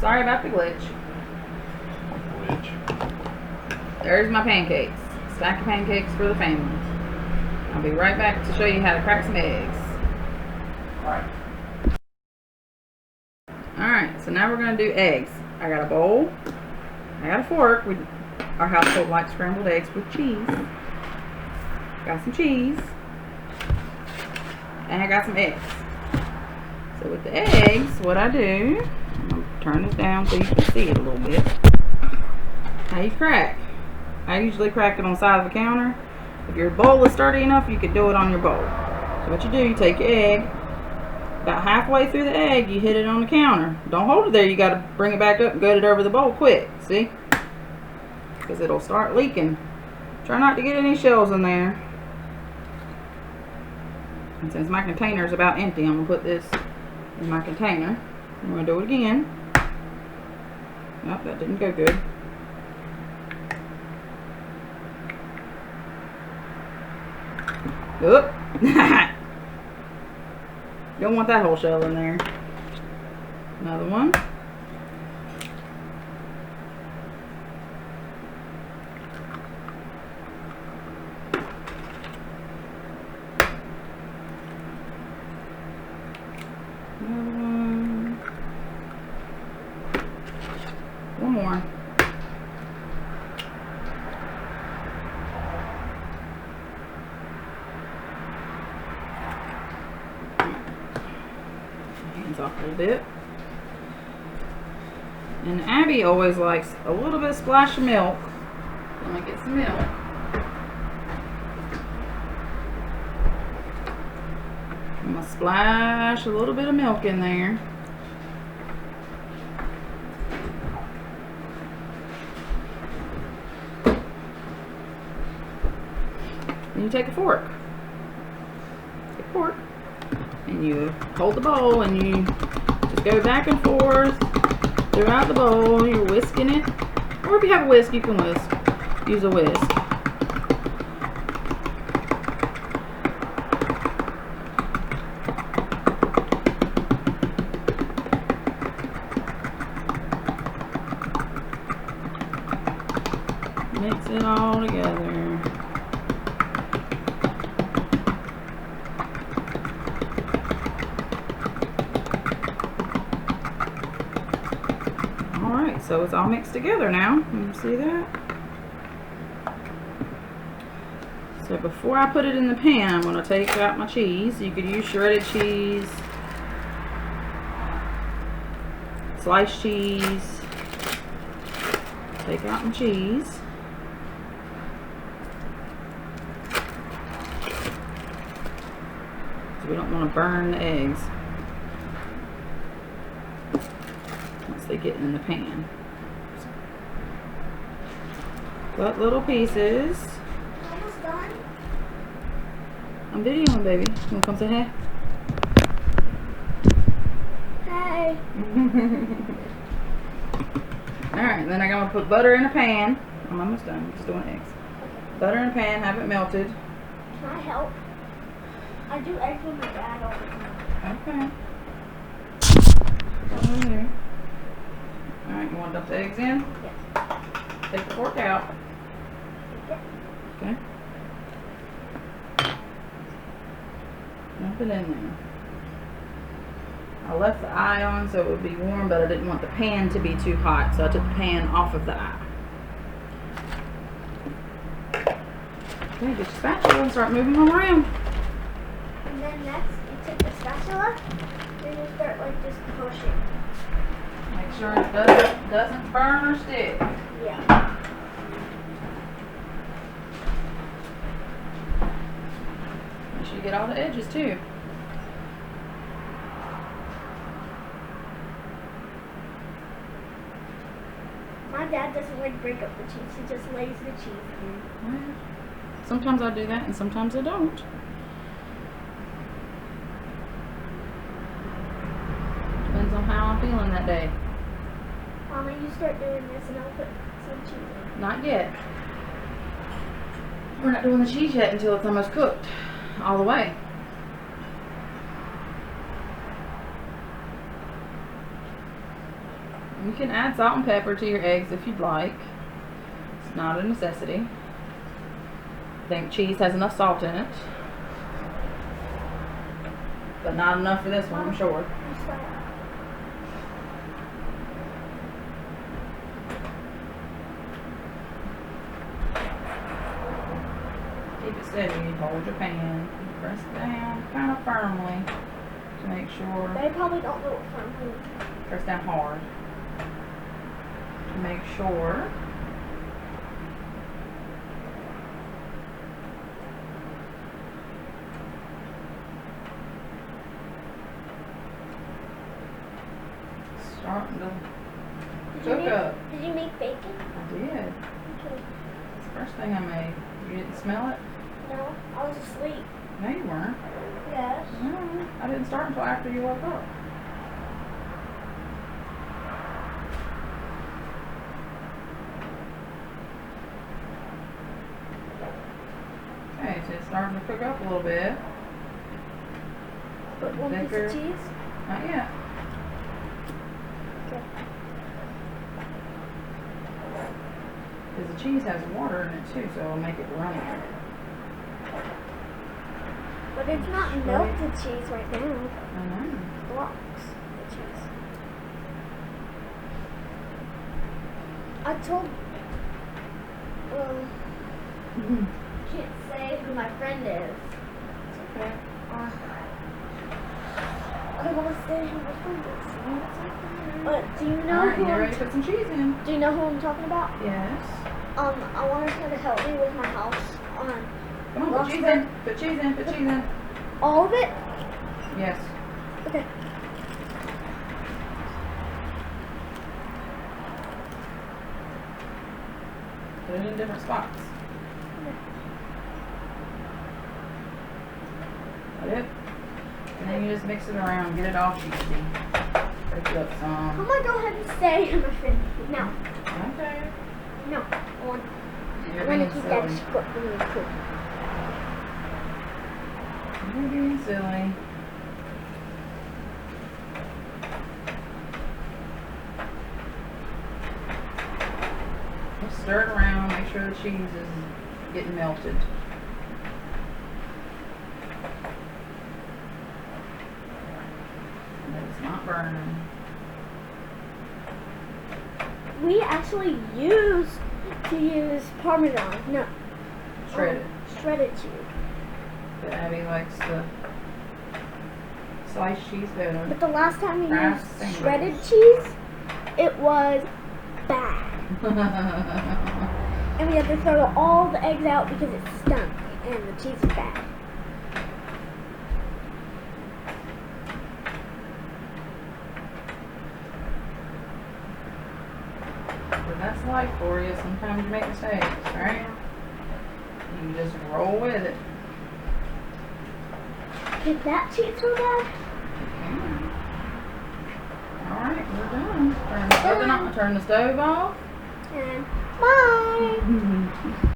Sorry about the glitch. There's my pancakes. Stack of pancakes for the family. I'll be right back to show you how to crack some eggs. Alright, so now we're going to do eggs. I got a bowl. I got a fork. Our household likes scrambled eggs with cheese. Got some cheese. And I got some eggs. So with the eggs, what I do, I'm going to turn this down so you can see it a little bit. How you crack. I usually crack it on the side of the counter. If your bowl is sturdy enough, you can do it on your bowl. So what you do, you take your egg, about halfway through the egg, you hit it on the counter. Don't hold it there, you got to bring it back up and gut it over the bowl quick, see? Because it'll start leaking. Try not to get any shells in there. And since my container is about empty, I'm going to put this in my container. I'm going to do it again. Nope, that didn't go good. Oop. Don't want that whole shell in there. Another one. Another one. One more. Off a little bit. And Abby always likes a little bit of splash of milk. I'm gonna get some milk. I'm gonna splash a little bit of milk in there. Then you take a fork. Take a fork. And you hold the bowl and you just go back and forth throughout the bowl. You're whisking it. Or if you have a whisk, you can whisk. Use a whisk. Mix it all together. So it's all mixed together now. You see that? So before I put it in the pan, I'm going to take out my cheese. You could use shredded cheese, sliced cheese. Take out my cheese. So we don't want to burn the eggs once they get in the pan. Cut little pieces. Almost done. I'm videoing, baby. You want to come say hey? Hey. Alright, then I'm going to put butter in a pan. I'm almost done. I'm just doing eggs. Butter in a pan, have it melted. Can I help? I do eggs with my dad all the time. Okay. Over there. Alright, you want to dump the eggs in? Yes. Take the fork out. Okay. Dump it in there. I left the eye on so it would be warm, but I didn't want the pan to be too hot, so I took the pan off of the eye. Okay, get your spatula and start moving them around. And then next, you take the spatula, and you start like just pushing. Make sure it doesn't burn or stick. Yeah. Make sure you get all the edges too. My dad doesn't like break up the cheese. He just lays the cheese in. Well, sometimes I do that and sometimes I don't. Depends on how I'm feeling that day. Mama, you start doing this and I'll put some cheese in. Not yet. We're not doing the cheese yet until it's almost cooked all the way. You can add salt and pepper to your eggs if you'd like. It's not a necessity. I think cheese has enough salt in it. But not enough for this one, I'm sure. Keep it steady. Hold your pan. Press it down kind of firmly to make sure. They probably don't do it firmly. Press down hard to make sure. Starting to cook up. Did you make bacon? I did. Okay. It's the first thing I made. You didn't smell it? No, I was asleep. No, you weren't. Yes. No, I didn't start until after you woke up. Okay, so it's starting to cook up a little bit. Put one piece Thicker. of cheese. Not yet. Okay. Because the cheese has water in it too, so it'll make it runny. But it's not melted cheese right now. I know. Blocks of cheese. I told. Can't say who my friend is. Okay. I want to say who my friend is. But do you know Alright, who you're I'm ready to put some cheese in. Do you know who I'm talking about? Yes. I wanted her to help me with my house. Come on, put cheese in. Put cheese in. Put cheese in. All of it? Yes. Okay. Put it in different spots. Got it? And then you just mix it around, get it all cheesy. Break it up I'm some. gonna go ahead and say who my friend is. No. Okay. No. I want You're I'm gonna being keep that silly. secret for me too. You're being silly. Just stir it around, make sure the cheese is getting melted. And that it's not burning. We actually used to use Parmesan. No. Shredded. Shredded cheese. But Abby likes the sliced cheese better. But the last time we Kraft used sandwich. shredded cheese, it was bad. And we had to throw all the eggs out because it stunk and the cheese was bad. But that's life for you. Sometimes you make mistakes, right? You just roll with it. Did that cheese so bad? Alright, we're done. Turn the stove off. And bye!